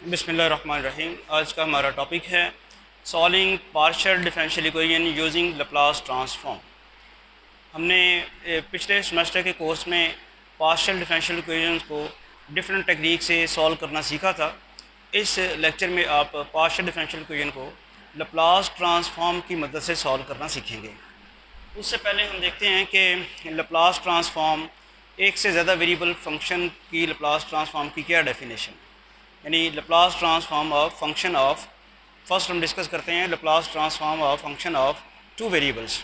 बिस्मिल्लाहिर्रहमानिर्रहीम। आज का हमारा टॉपिक है solving partial differential equation using Laplace transform. हमने पिछले सेमेस्टर के कोर्स में पार्शियल डिफरेंशियल इक्वेशंस को डिफरेंट टेक्निक से सॉल्व करना सीखा था। इस लेक्चर में आप पार्शियल डिफरेंशियल इक्वेशन को लैप्लास ट्रांसफॉर्म की मदद से सॉल्व करना सीखेंगे। उससे पहले हम देखते हैं कि लैप्लास ट्रांसफॉर्म एक से ज़्यादा वेरिएबल फंक्शन की लैप्लास ट्रांसफॉर्म की क्या डेफिनेशन, यानी Laplace transform of function of, first हम डिस्कस करते हैं Laplace transform of function of two variables.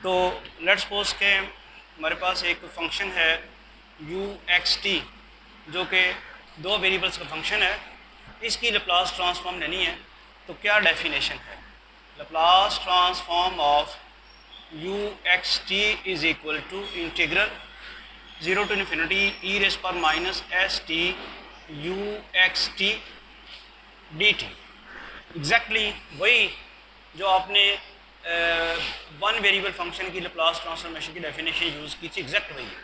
तो लेट्स सपोज के हमारे पास एक फंक्शन है u(x_t) जो कि दो वेरिएबल्स का फंक्शन है। इसकी लैप्लास ट्रांसफॉर्म लेनी है तो क्या डेफिनेशन है? Laplace transform of u(x_t) is equal to integral 0 to infinity e⁻st u(x_t) dt। Exactly वही जो आपने वन वेरिएबल फंक्शन की लैप्लास ट्रांसफॉर्मेशन की डेफिनेशन यूज़ की थी, एग्जैक्ट वही है।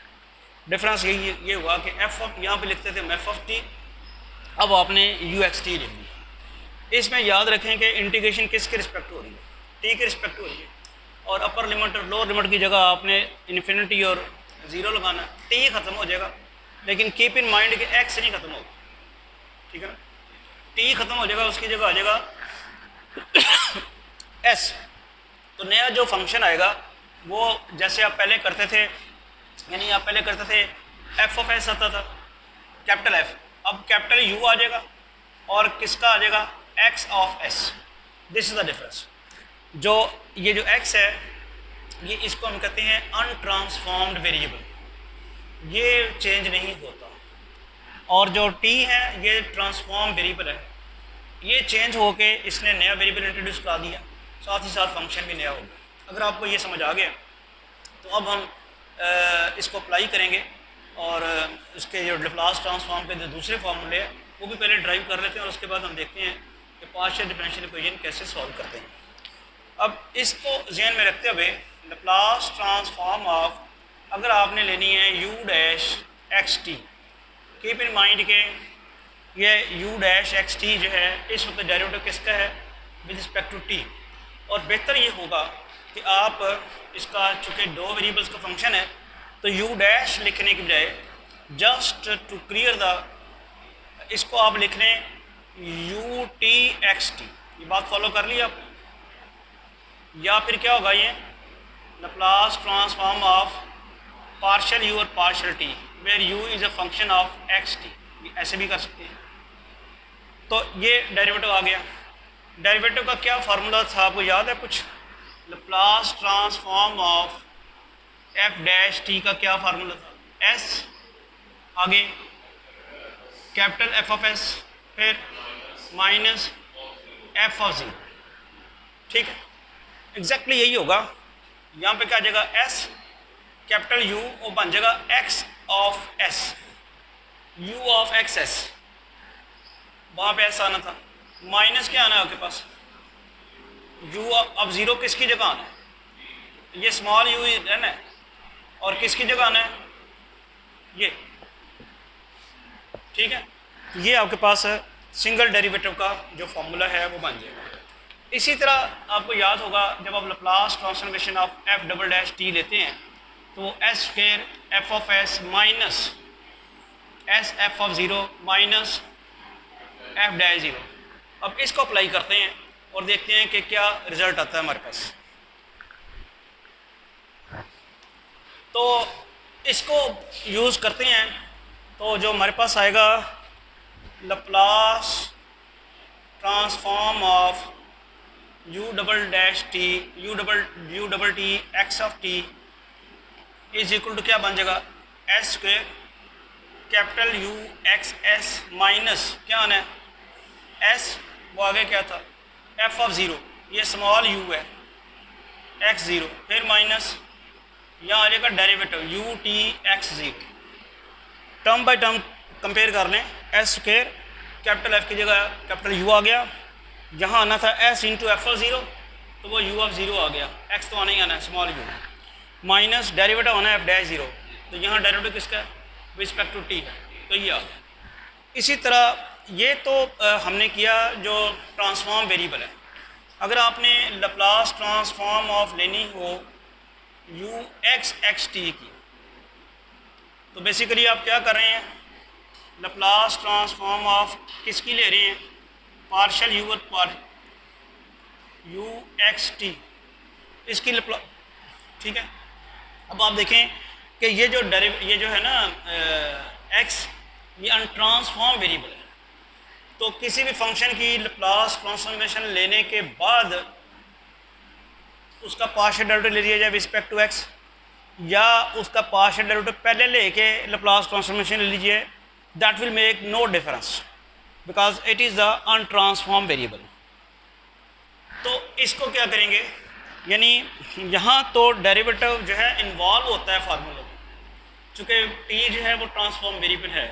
डिफरेंस ये हुआ कि एफ ऑफ, यहाँ पे लिखते थे एफ ऑफ टी, अब आपने u(x_t) लिख दी। इसमें याद रखें कि इंटीग्रेशन किसके रिस्पेक्ट हो रही है? टी के रिस्पेक्ट हो रही है। और अपर लिमिट और लोअर लिमिट की जगह आपने इन्फिनिटी और ज़ीरो लगाना, टी ख़त्म हो जाएगा, लेकिन कीप इन माइंड कि एक्स नहीं ख़त्म होगा, ठीक है ना। टी ख़त्म हो जाएगा, उसकी जगह आ जाएगा एस। तो नया जो फंक्शन आएगा वो जैसे आप पहले करते थे, यानी आप पहले करते थे एफ ऑफ एस आता था, कैपिटल एफ, अब कैपिटल यू आ जाएगा और किसका आ जाएगा? X of S. This is the difference. जो ये जो एक्स है ये, इसको हम कहते हैं अनट्रांसफॉर्म्ड वेरिएबल, ये चेंज नहीं होता। और जो टी है ये ट्रांसफॉर्म वेरिएबल है, ये चेंज होके इसने नया वेरिएबल इंट्रोड्यूस करा दिया, साथ ही साथ फंक्शन भी नया हो गया। अगर आपको ये समझ आ गया तो अब हम इसको अप्लाई करेंगे और इसके जो लैप्लास ट्रांसफॉर्म के जो दूसरे फार्मूले हैं वो भी पहले ड्राइव कर लेते हैं और उसके बाद हम देखते हैं कि पार्शियल डिफरेंशियल इक्वेशन कैसे सॉल्व करते हैं। अब इसको ज़हन में रखते हुए लैप्लास ट्रांसफॉर्म ऑफ, अगर आपने लेनी है u(x_t), कीप इन माइंड के ये u(x_t) जो है इस वक्त डेरिवेटिव किसका है? With respect to t। और बेहतर ये होगा कि आप इसका, चूँकि दो वेरिएबल्स का फंक्शन है, तो u' लिखने की बजाय जस्ट टू क्लियर द, इसको आप लिख लें u(t)(x_t)। ये बात फॉलो कर ली आप? या फिर क्या होगा, ये Laplace transform of partial u और partial t where u is a function of x_t, ऐसे भी कर सकते हैं। तो ये डेरिवेटिव आ गया। डेरिवेटिव का क्या फार्मूला था, आपको याद है कुछ? लैप्लास ट्रांसफॉर्म ऑफ f' का क्या फार्मूला था? s, आगे कैपिटल f ऑफ s, फिर माइनस f ऑफ 0, ठीक है। एग्जैक्टली यही होगा। यहाँ पे क्या आ जाएगा? s कैपिटल u और बन जाएगा x of s, u of x S. वहाँ पे ऐसा आना था, माइनस क्या आना है आपके पास? u, अब ज़ीरो किसकी जगह आना है? ये स्मॉल u रहना है, और किसकी जगह आना है? ये, ठीक है। ये आपके पास सिंगल डेरिवेटिव का जो फॉर्मूला है वो बन जाएगा। इसी तरह आपको याद होगा जब आप लैप्लास ट्रांसफॉर्मेशन ऑफ f'' लेते हैं तो s² f of s minus s f of 0 minus f'0। अब इसको अप्लाई करते हैं और देखते हैं कि क्या रिजल्ट आता है हमारे पास। तो इसको यूज़ करते हैं तो जो हमारे पास आएगा, Laplace transform of u'(t) x of t is equal to क्या बन जाएगा? s² capital U x s minus क्या आना है? s, वो आगे क्या था? f ऑफ 0, ये स्मॉल u है, x0, फिर माइनस यहाँ आ जाएगा derivative u(t)(x0). Term by term compare कर लें, s² कैपिटल f की जगह कैपिटल U आ गया, यहाँ आना था s इंटू एफ ऑफ 0, तो वो u ऑफ 0 आ गया, x तो आना ही आना है स्मॉल u, माइनस डेरिवेटिव आना है f'0, तो यहाँ डेरिवेटिव किसका है? विद रिस्पेक्ट टू t है, तो ये आ गया। इसी तरह ये तो हमने किया जो ट्रांसफॉर्म वेरिएबल है। अगर आपने लप्लास ट्रांसफॉर्म ऑफ लेनी हो यू एक्स एक्स टी की, तो बेसिकली आप क्या कर रहे हैं, लप्लास ट्रांसफॉर्म ऑफ किसकी ले रहे हैं, पार्शल यू और पार यू एक्स टी, इसकी लप्ला, ठीक है। अब आप देखें कि ये जो है ना एक्स, ये अनट्रांसफॉर्म वेरिएबल है। तो किसी भी फंक्शन की लप्लास ट्रांसफॉर्मेशन लेने के बाद उसका पार्शियल डेरिवेटिव ले लिया जाए रिस्पेक्ट टू एक्स, या उसका पार्शियल डेरिवेटिव पहले लेके लप्लास ट्रांसफॉर्मेशन ले लीजिए, that will make no difference because it is the untransform variable. तो इसको क्या करेंगे, यानी यहाँ तो डेरिवेटिव जो है इन्वॉल्व होता है फार्मूले में, चूँकि टी जो है वो ट्रांसफॉर्म वेरिएबल है,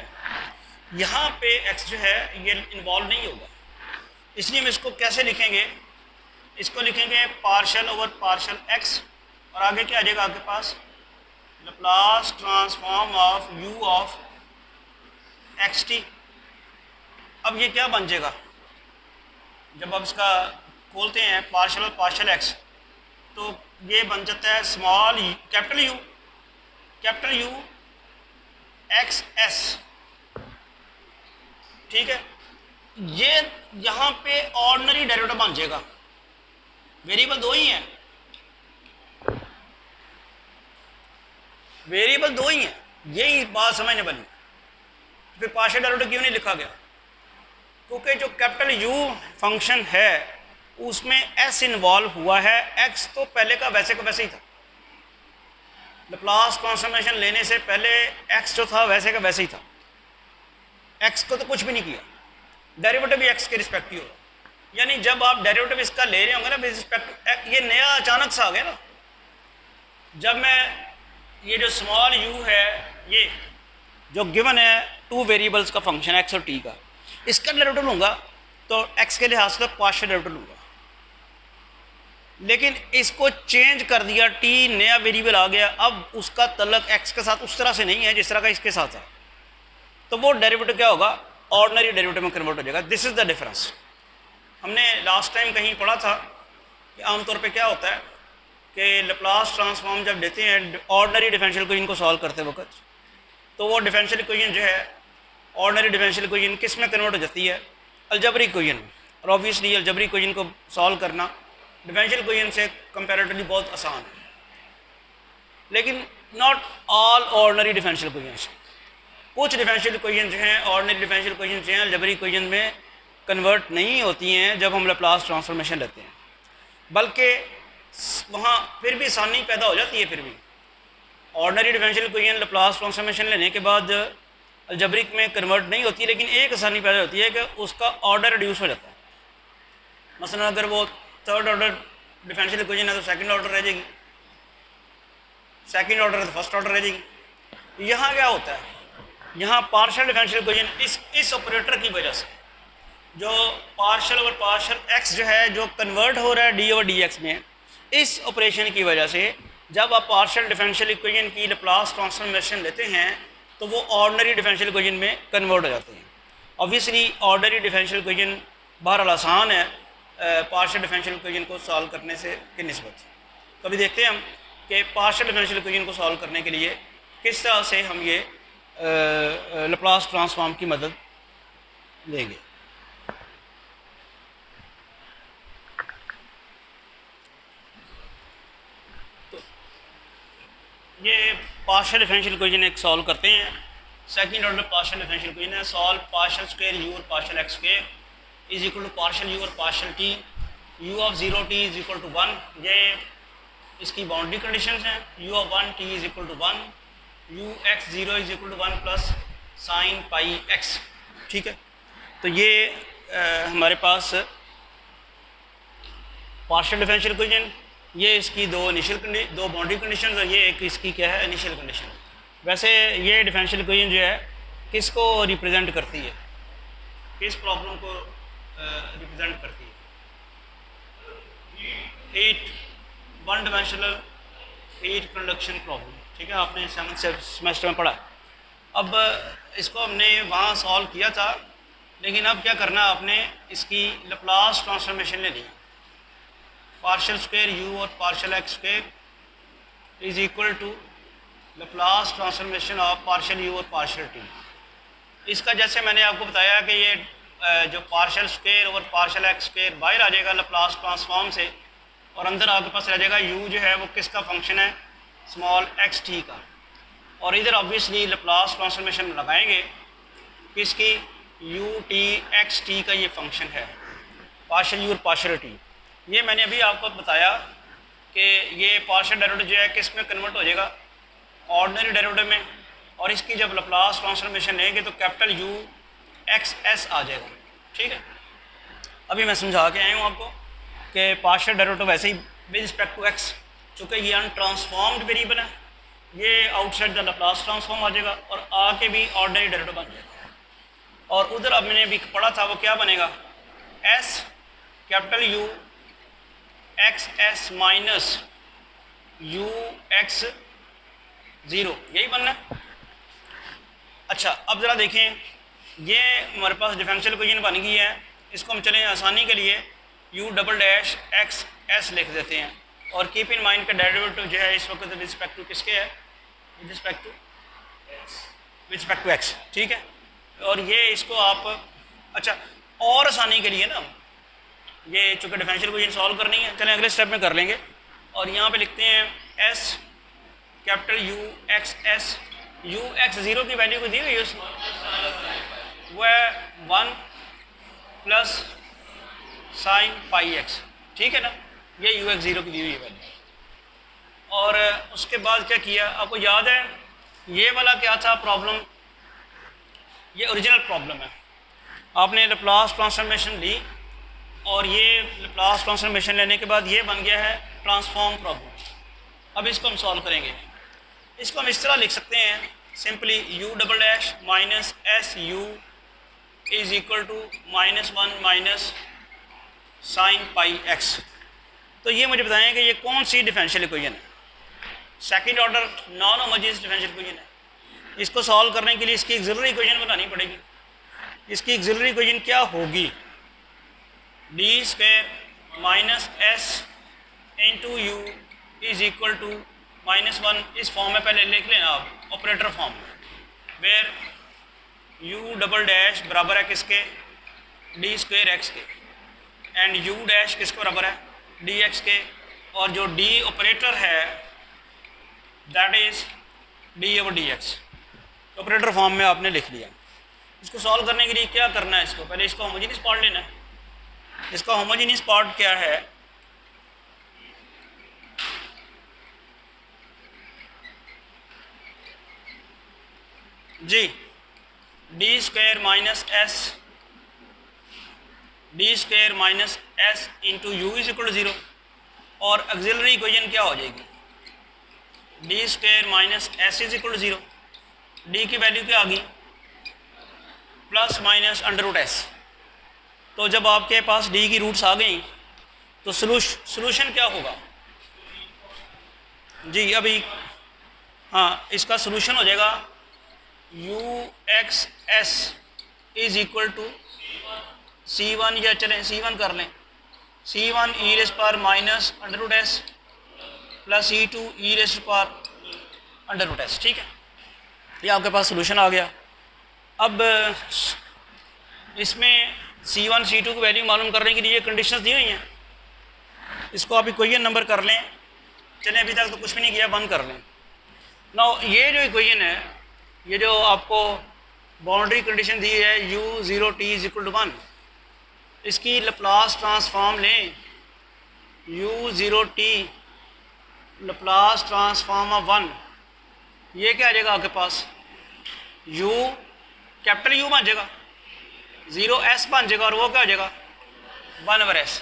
यहाँ पे x जो है ये इन्वॉल्व नहीं होगा। इसलिए हम इसको कैसे लिखेंगे, इसको लिखेंगे पार्शल ओवर पार्शल x, और आगे क्या आ जाएगा आपके पास, Laplace transform of u of x t. अब ये क्या बन जाएगा, जब आप इसका खोलते हैं पार्शल और पार्शल x, तो ये बन जाता है small capital U x S, ठीक है। ये यहाँ पे ऑर्डिनरी डेरिवेटिव बन जाएगा, वेरिएबल दो ही हैं, वेरिएबल दो ही हैं, यही बात समझने वाली। फिर पार्शियल डेरिवेटिव क्यों नहीं लिखा गया, क्योंकि जो कैपिटल U फंक्शन है उसमें s इन्वॉल्व हुआ है, x तो पहले का वैसे ही था, लप्लास ट्रांसफॉर्मेशन लेने से पहले x जो था वैसे का वैसे ही था, x को तो कुछ भी नहीं किया, डेरिवेटिव भी x के रिस्पेक्टिव होगा। यानी जब आप डेरिवेटिव इसका ले रहे होंगे ना रिस्पेक्ट, ये नया अचानक सा आ गया ना, जब मैं ये जो स्मॉल u है, ये जो गिवन है टू वेरिएबल्स का फंक्शन x और t का, इसका डेरिवेटिव लूँगा तो x के लिहाज से पार्शियल डेरिवेटिव लूँगा, लेकिन इसको चेंज कर दिया, t नया वेरिएबल आ गया, अब उसका तल्लक x के साथ उस तरह से नहीं है जिस तरह का इसके साथ है, तो वो डेरिवेटिव क्या होगा, ऑर्डिनरी डेरिवेटिव में कन्वर्ट हो जाएगा। This is the difference. हमने लास्ट टाइम कहीं पढ़ा था कि आमतौर पे क्या होता है कि लप्लास ट्रांसफॉर्म जब देते हैं ऑर्डिनरी डिफरेंशियल इक्वेशन को सॉल्व करते वक्त, तो वो डिफरेंशियल इक्वेशन जो है ऑर्डिनरी डिफरेंशियल इक्वेशन किस में कन्वर्ट हो जाती है, अलजेब्रिक इक्वेशन में। और ऑब्वियसली अलजेब्रिक इक्वेशन को सॉल्व करना डिफरेंशियल इक्वेशन से कंपैरेटिवली बहुत आसान है, लेकिन not all ordinary differential equations. कुछ डिफरेंशियल इक्वेशन जो हैं, ऑर्डिनरी डिफरेंशियल इक्वेशन जो हैं, अलजेब्रिक इक्वेशन में कन्वर्ट नहीं होती हैं जब हम लप्लास ट्रांसफॉर्मेशन लेते हैं, बल्कि वहाँ फिर भी आसानी पैदा हो जाती है। फिर भी ordinary differential equation Laplace transformation लेने के बाद अलजेब्रिक में कन्वर्ट नहीं होती, लेकिन एक आसानी पैदा होती है कि उसका ऑर्डर रिड्यूस हो जाता है। मसलन अगर वो थर्ड ऑर्डर डिफरेंशियल इक्वेशन है तो सेकंड ऑर्डर रह जाएगी, सेकंड ऑर्डर है तो फर्स्ट ऑर्डर रह जाएगी। यहाँ क्या होता है, यहाँ पार्शियल डिफरेंशियल इक्वेशन इस ऑपरेटर की वजह से, जो पार्शियल ओवर पार्शियल x जो है जो कन्वर्ट हो रहा है d ओवर dx में, इस ऑपरेशन की वजह से जब आप पार्शियल डिफरेंशियल इक्वेशन की लप्लास ट्रांसफॉर्मेशन लेते हैं तो वो ऑर्डिनरी डिफरेंशियल इक्वेशन में कन्वर्ट हो जाते हैं। ऑब्वियसली ऑर्डिनरी डिफरेंशियल इक्वेशन बहरहाल आसान है पार्शियल डिफरेंशियल इक्वेशन को सॉल्व करने से की निस्बत। तो अभी देखते हैं हम कि पार्शियल डिफरेंशियल इक्वेशन को सॉल्व करने के लिए किस तरह से हम ये लप्लास ट्रांसफॉर्म की मदद लेंगे। तो ये पार्शियल डिफरेंशियल इक्वेशन एक सॉल्व करते हैं, second order partial differential equation है। सॉल्व पार्शियल स्क्वायर यू और partial x square is equal to partial u और partial t, u of 0 t is equal to 1। ये इसकी बाउंड्री कंडीशंस हैं, u of 1 t is equal to 1, u x 0 is equal to 1 plus sine pi x. ठीक है, तो ये हमारे पास partial differential equation, ये इसकी दो बाउंड्री कंडीशंस और ये एक इसकी क्या है इनिशियल कंडीशन। वैसे ये डिफरेंशियल इक्वेशन जो है किसको रिप्रेजेंट करती है, किस प्रॉब्लम को रिप्रेजेंट करती है? Heat, one dimensional heat conduction problem. ठीक है, आपने 7th सेमेस्टर में पढ़ा। अब इसको हमने वहाँ सॉल्व किया था, लेकिन अब क्या करना, आपने इसकी लप्लास ट्रांसफॉर्मेशन लेनी है। पार्शियल स्क्वायर यू और partial x square is equal to Laplace transformation of partial u और पार्शियल टी। इसका जैसे मैंने आपको बताया कि ये जो पार्शियल स्क्वायर और पार्शियल एक्स स्क्वायर बाहर आ जाएगा लप्लास ट्रांसफॉर्म से, और अंदर आपके पास रह जाएगा यू जो है वो किसका फंक्शन है, स्मॉल एक्स टी का। और इधर ऑब्वियसली लप्लास ट्रांसफॉर्मेशन लगाएंगे किसकी, यू टी एक्स टी का ये फंक्शन है, पार्शियल यू और पार्शियल टी। ये मैंने अभी आपको बताया कि ये पार्शियल डेरिवेटिव जो है किस में कन्वर्ट हो जाएगा, ऑर्डिनरी डेरिवेटिव में, और इसकी जब लप्लास ट्रांसफॉर्मेशन लेंगे तो कैपिटल यू एक्स एस आ जाएगा। ठीक है, अभी मैं समझा के आया हूँ आपको कि पार्शियल डेरिवेटिव वैसे ही विद रिस्पेक्ट टू एक्स, चूँकि ये अनट्रांसफॉर्म्ड वेरिएबल है, ये आउटसाइड द लप्लास ट्रांसफॉर्म आ जाएगा और आके भी ऑर्डिनरी डेरिवेटिव बन जाएगा। और उधर अब मैंने भी पढ़ा था वो क्या बनेगा, S capital you x s minus you x zero, यही बनना है। अच्छा, अब ज़रा देखें, ये हमारे पास डिफरेंशियल इक्वेशन बन गई है। इसको हम चलें आसानी के लिए u double dash x S लिख देते हैं, और कीप इन माइंड का डेरिवेटिव जो है इस वक्त विद रिस्पेक्ट टू किसके है, विद रिस्पेक्ट टू एक्स। ठीक है, और ये इसको आप, अच्छा और आसानी के लिए ना, ये चूँकि डिफरेंशियल इक्वेशन सॉल्व करनी है, चलें अगले स्टेप में कर लेंगे। और यहाँ पे लिखते हैं S capital you x S, you x zero की वैल्यू को दी हुई है उसमें, वो है 1 प्लस साइन पाई एक्स। ठीक है ना, ये यू एक्स ज़ीरो की दी हुई है वैल्यू। और उसके बाद क्या किया, आपको याद है ये वाला क्या था प्रॉब्लम, ये ओरिजिनल प्रॉब्लम है। आपने लप्लास ट्रांसफॉर्मेशन ली और ये लप्लास ट्रांसफॉर्मेशन लेने के बाद ये बन गया है ट्रांसफॉर्म प्रॉब्लम। अब इसको हम सॉल्व करेंगे। इसको हम इस तरह लिख सकते हैं simply, u double dash minus s u is equal to -1 minus sine pi x. तो ये मुझे बताएं कि ये कौन सी डिफरेंशियल इक्वेशन है, second order non homogeneous differential equation है। इसको सॉल्व करने के लिए इसकी ऑक्सिलरी इक्वेशन बनानी पड़ेगी। इसकी ऑक्सिलरी इक्वेशन क्या होगी, D square minus s into u is equal to -1, इस फॉर्म में पहले लिख लेना आप, ऑपरेटर फॉर्म में, वेयर यू डबल डैश बराबर है किसके, डी स्क्वायर एक्स के, एंड यू डैश किसके बराबर है, डी एक्स के, और जो डी ऑपरेटर है that is D over D x. Operator form में आपने लिख लिया। इसको सॉल्व करने के लिए क्या करना है, इसको पहले इसका होमोजेनियस पार्ट लेना है। इसका होमोजेनियस पार्ट क्या है, जी D square minus s, D square minus s into u is equal to 0, और ऑक्सिलरी इक्वेशन क्या हो जाएगी, D square minus s is equal to 0, D की वैल्यू क्या आ गई, plus minus under root s. तो जब आपके पास डी की रूट्स आ गई तो सोल्यूशन क्या होगा, जी अभी हाँ, इसका सोल्यूशन हो जाएगा u x s is equal to C1, या चलें C1 कर लें, C1 ई रेस पर minus under root s plus C2 e raise पर अंडर रूट एस। ठीक है, ये आपके पास सोल्यूशन आ गया। अब इसमें C1 C2 की वैल्यू मालूम करने के लिए कंडीशंस दी हुई हैं, इसको आप इक्वेशन नंबर कर लें। चलें अभी तक तो कुछ भी नहीं किया, बंद कर लें। नाउ ये जो इक्वेशन है, ये जो आपको बाउंड्री कंडीशन दी है u0 t is equal to 1, इसकी लप्लास ट्रांसफॉर्म लें, u0 t Laplace transform of 1, ये क्या आ जाएगा आपके पास, u कैपिटल U बन जाएगा, 0s बन जाएगा, और वो क्या हो जाएगा 1/s।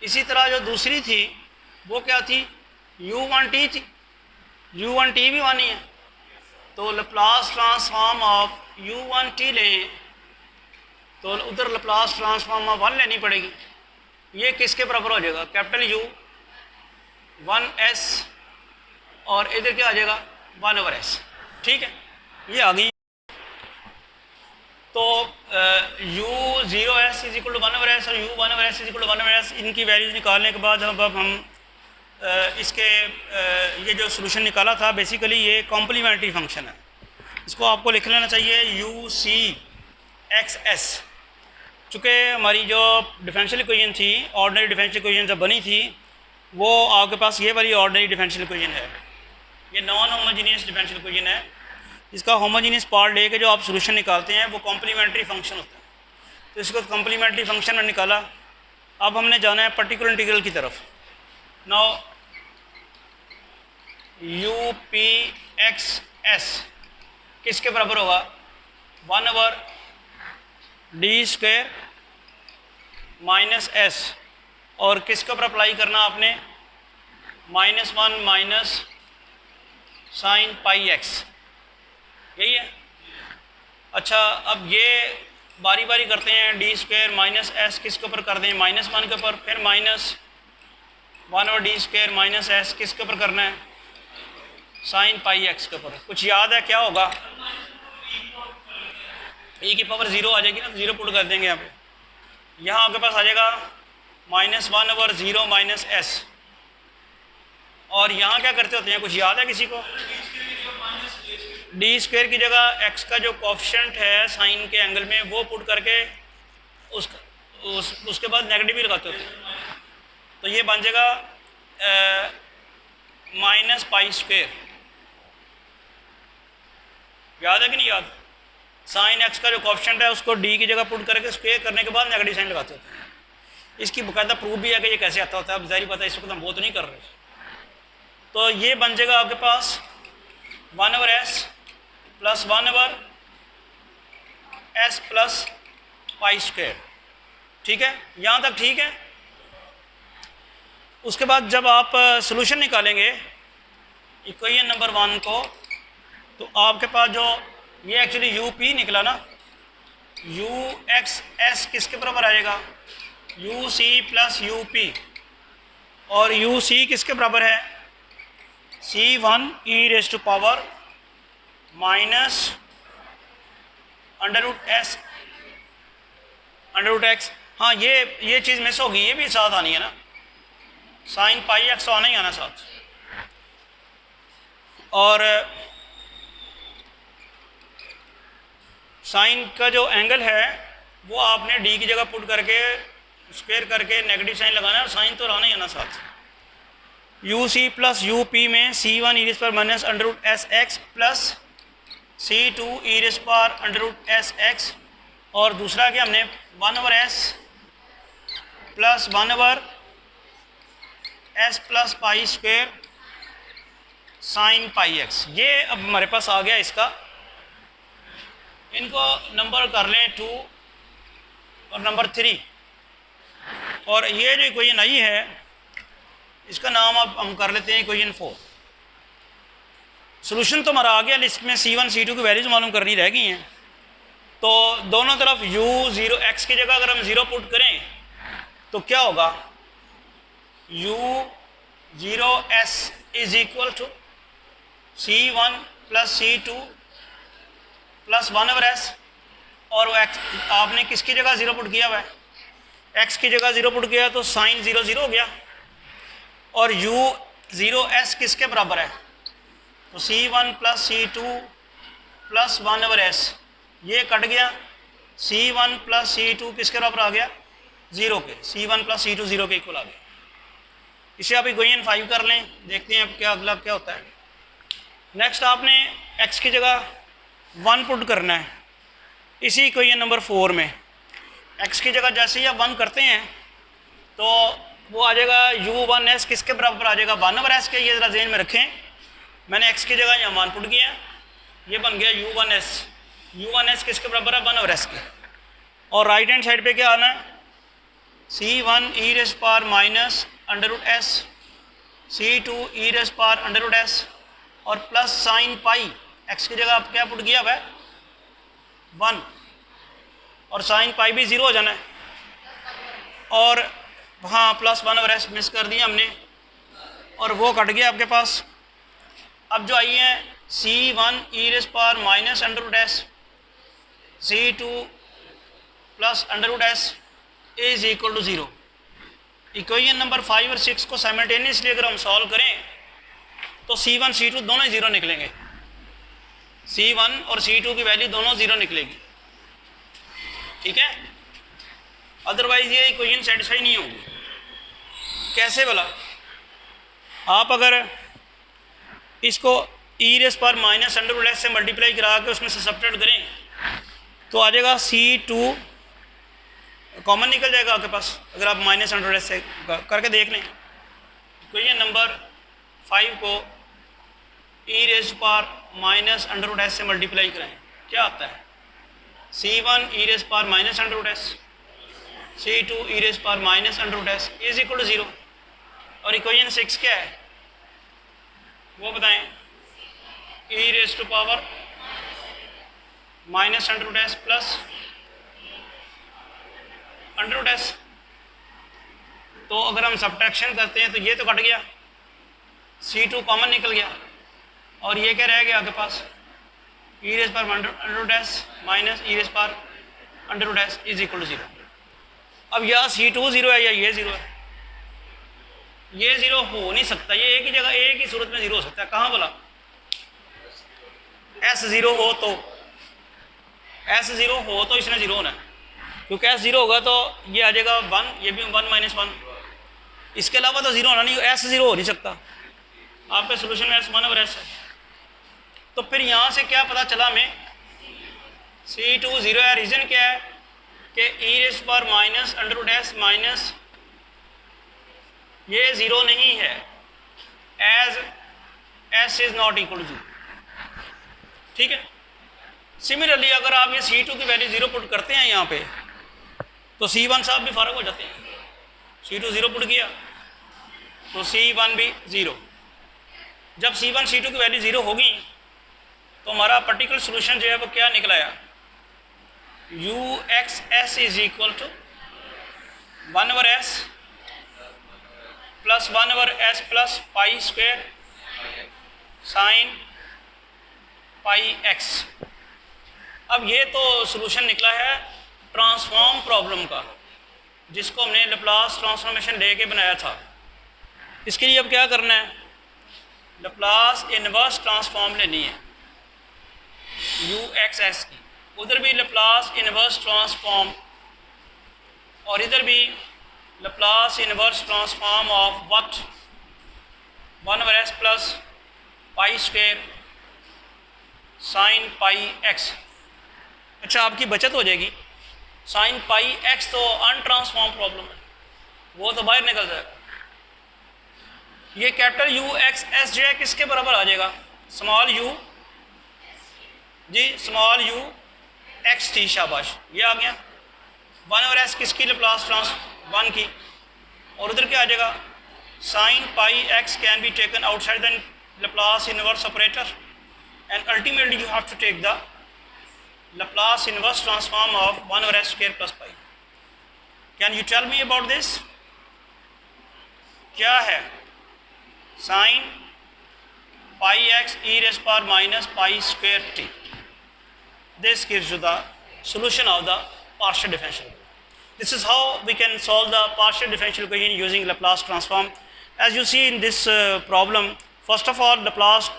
इसी तरह जो दूसरी थी वो क्या थी, u1t थी, u1t भी 1 ही है, तो लप्लास ट्रांसफॉर्म ऑफ u1t लें तो उधर लप्लास ट्रांसफॉर्म ऑफ 1 लेनी पड़ेगी। ये किसके बराबर हो जाएगा, कैपिटल U 1s, और इधर क्या आ जाएगा 1/s। ठीक है, ये आ गई। तो u 0s is equal to 1/s और u 1/s is equal to 1/s, इनकी वैल्यूज़ निकालने के बाद अब हम इसके ये जो सोल्यूशन निकाला था बेसिकली ये कॉम्प्लीमेंट्री फंक्शन है। इसको आपको लिख लेना चाहिए u c x s। चूँकि हमारी जो डिफरेंशियल इक्वेशन थी, ऑर्डिनरी डिफरेंशियल इक्वेशन जब बनी थी, वो आपके पास ये वाली ऑर्डिनरी डिफरेंशियल इक्वेशन है, ये नॉन होमोजीनियस डिफरेंशियल इक्वेशन है। इसका होमोजीनियस पार्ट लेके जो आप सोल्यूशन निकालते हैं वो कॉम्प्लीमेंट्री फंक्शन होता है। तो इसको कॉम्प्लीमेंट्री फंक्शन में निकाला। अब हमने जाना है पर्टिकुलर इंटीग्रल की तरफ। Now U P x S किसके बराबर होगा? 1/d² माइनस एस, और किसके ऊपर अप्लाई करना आपने? -1 माइनस साइन पाई एक्स, यही है। अच्छा, अब ये बारी बारी करते हैं। d² माइनस एस किसके ऊपर कर दें? -1 के ऊपर, फिर -1/d² माइनस एस किसके ऊपर करना है? साइन पाई एक्स के ऊपर। कुछ याद है क्या होगा? e की पावर 0 आ जाएगी ना, 0 पुट कर देंगे यहाँ पे। यहाँ आपके पास आ जाएगा -1/0 माइनस एस। और यहाँ क्या करते होते हैं, कुछ याद है किसी को? d² की जगह x का जो कोफिशिएंट है साइन के एंगल में वो पुट करके उसके बाद नेगेटिव भी लगाते होते हैं। तो ये बन जाएगा -π²। याद है कि नहीं याद? साइन x का जो कोफिशिएंट है उसको d की जगह पुट करके स्क्वायर करने के बाद नेगेटिव साइन लगाते होते हैं। इसकी बाकायदा प्रूफ भी है कि ये कैसे आता होता है। अब ज़ाहिर पता है, इस वक्त हम वो तो नहीं कर रहे। तो ये बन जाएगा आपके पास 1/s प्लस 1/s प्लस π²। ठीक है, यहाँ तक ठीक है। उसके बाद जब आप सोल्यूशन निकालेंगे इक्वेशन नंबर 1 को, तो आपके पास जो ये एक्चुअली यू पी निकला ना, यू एक्स एस किसके बराबर आएगा? U c plus u p. और यू सी किसके बराबर है? c1 e⁻⁻ minus √x। हाँ, ये चीज़ मिस होगी, ये भी साथ आनी है ना, साइन पाई एक्स आना ही आना साथ। और साइन का जो एंगल है वो आपने डी की जगह पुट करके स्क्वायर करके नेगेटिव साइन लगाना है, और साइन तो आना ही आना साथ। U c plus u p में c1 e⁻⁻ √sx plus c2 e⁻⁻√sx, और दूसरा क्या हमने 1/s plus 1/s plus π² sine pi x. ये अब हमारे पास आ गया इसका। इनको नंबर कर लें 2 और नंबर 3। और ये जो इक्वेशन आई है इसका नाम अब हम कर लेते हैं इक्वेशन 4। सोल्यूशन तो हमारा आ गया, लिस्ट में c1 c2 की वैल्यूज मालूम करनी रह गई हैं। तो दोनों तरफ u0x की जगह अगर हम 0 पुट करें तो क्या होगा? u0s is equal to c1 plus c2 plus 1/s, और वो x आपने किसकी जगह 0 पुट किया हुआ है? x की जगह 0 पुट किया तो साइन 0 0 हो गया। और u0s किसके बराबर है? तो c1 plus c2 plus 1/s, ये कट गया। c1 प्लस c2 किसके बराबर आ गया? 0 के। c1 प्लस c2 0 के इक्वल आ गया। इसे आप इक्वेशन 5 कर लें, देखते हैं अब क्या अगला क्या होता है। नेक्स्ट आपने x की जगह 1 पुट करना है इसी इक्वेशन नंबर 4 में। x की जगह जैसे ही आप 1 करते हैं तो वो आ जाएगा u1s किसके बराबर आ जाएगा? 1/s के। ये ज़रा ज़हन में रखें, मैंने x की जगह यहाँ 1 पुट किया, ये बन गया u1s। u1s किसके बराबर है? 1/s के। और राइट हैंड साइड पे क्या आना है? c1 e⁻⁻√s c2 e⁻⁻√s और प्लस साइन पाई x की जगह आप क्या पुट किया है? 1, और साइन पाई भी 0 हो जाना है। और हाँ, प्लस 1/s मिस कर दिया हमने, और वो कट गया आपके पास। अब जो आई है c1 e⁻⁻√s c2 plus under root s is equal to 0। Equation number 5 और 6 को साइमल्टेनियसली अगर हम सॉल्व करें तो C1 C2 दोनों ही 0 निकलेंगे। C1 और C2 की वैल्यू दोनों 0 निकलेगी, ठीक है। अदरवाइज ये इक्वेशन सेटिस्फाई नहीं होगी। कैसे भला? आप अगर इसको ई रेस पर माइनस अंडर रूट एस से मल्टीप्लाई करा के उसमें से सब्ट्रैक्ट करें तो आ जाएगा C2 कॉमन निकल जाएगा आपके पास, अगर आप माइनस अंडर रूट एस से करके देख लें। इक्वेशन नंबर 5 को ई रेस पर माइनस अंडर रूट एस से मल्टीप्लाई कराएं, क्या आता है? C1 ई रेस पर minus under root s, C2 e raise पर minus under root s is equal to 0। और इक्वेशन 6 क्या है वो बताएं? E raise to power minus under root s plus under root s. तो अगर हम सब्ट्रैक्शन करते हैं तो ये तो कट गया, C2 कॉमन निकल गया और ये क्या रह गया आपके पास? ई रेस पर under root s minus e raise पर under root s is equal to 0। अब या C2 0 है या ये 0 है। ये 0 हो नहीं सकता, ये एक ही जगह एक ही सूरत में 0 हो सकता है। कहाँ बोला? S 0 हो तो, S 0 हो तो इसने 0 होना है, क्योंकि S 0 होगा तो ये आ जाएगा 1, ये भी 1 माइनस 1। इसके अलावा तो 0 होना नहीं, S 0 हो नहीं सकता। आपके सोल्यूशन में S1 और S है। तो फिर यहाँ से क्या पता चला हमें? C2 0 है। रीज़न क्या है कि ई रेस पर minus under root s minus ये 0 नहीं है, as S is not equal to 0, ठीक है। सिमिलरली अगर आप ये C2 की वैल्यू 0 पुट करते हैं यहाँ पे तो C1 साहब भी फारग हो जाते हैं। C2 0 पुट किया तो C1 भी 0। जब C1 C2 की वैल्यू 0 होगी तो हमारा पर्टिकुलर सोल्यूशन जो है वो क्या निकला है? UXS is equal to 1 over S plus 1 over S plus pi square sine pi x। अब ये तो सोल्यूशन निकला है ट्रांसफॉर्म प्रॉब्लम का, जिसको हमने लैप्लास ट्रांसफॉर्मेशन लेके बनाया था। इसके लिए अब क्या करना है? लैप्लास इनवर्स ट्रांसफॉर्म लेनी है UXS की। उधर भी लैप्लास इनवर्स ट्रांसफॉर्म और इधर भी Laplace inverse transform of what? 1 over S plus pi square sine pi x। अच्छा, आपकी बचत हो जाएगी। साइन पाई x तो अनट्रांसफॉर्म प्रॉब्लम है, वो तो बाहर निकल जाएगा। ये कैपिटल UXS जो है किसके बराबर आ जाएगा? स्मॉल u जी, स्मॉल u xt। शाबाश, ये आ गया। 1 ओवर S किसकी? लैप्लास ट्रांस 1 की। और उधर क्या आ जाएगा? Sign pi x can be taken outside the Laplace inverse operator and ultimately you have to take the Laplace inverse transform of 1 over S square plus pi. Can you tell me about this? क्या है? sin pi x e raised power minus pi square t. This gives you the solution of the partial differential equation. This is how we can solve the partial differential equation using Laplace transform. As you see in this problem, first of all, Laplace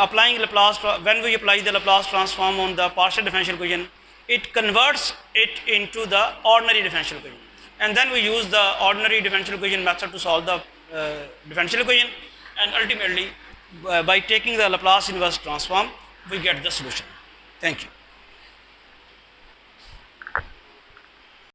applying Laplace, when we apply the Laplace transform on the partial differential equation, it converts it into the ordinary differential equation, and then we use the ordinary differential equation method to solve the differential equation, and ultimately by taking the Laplace inverse transform we get the solution. Thank you.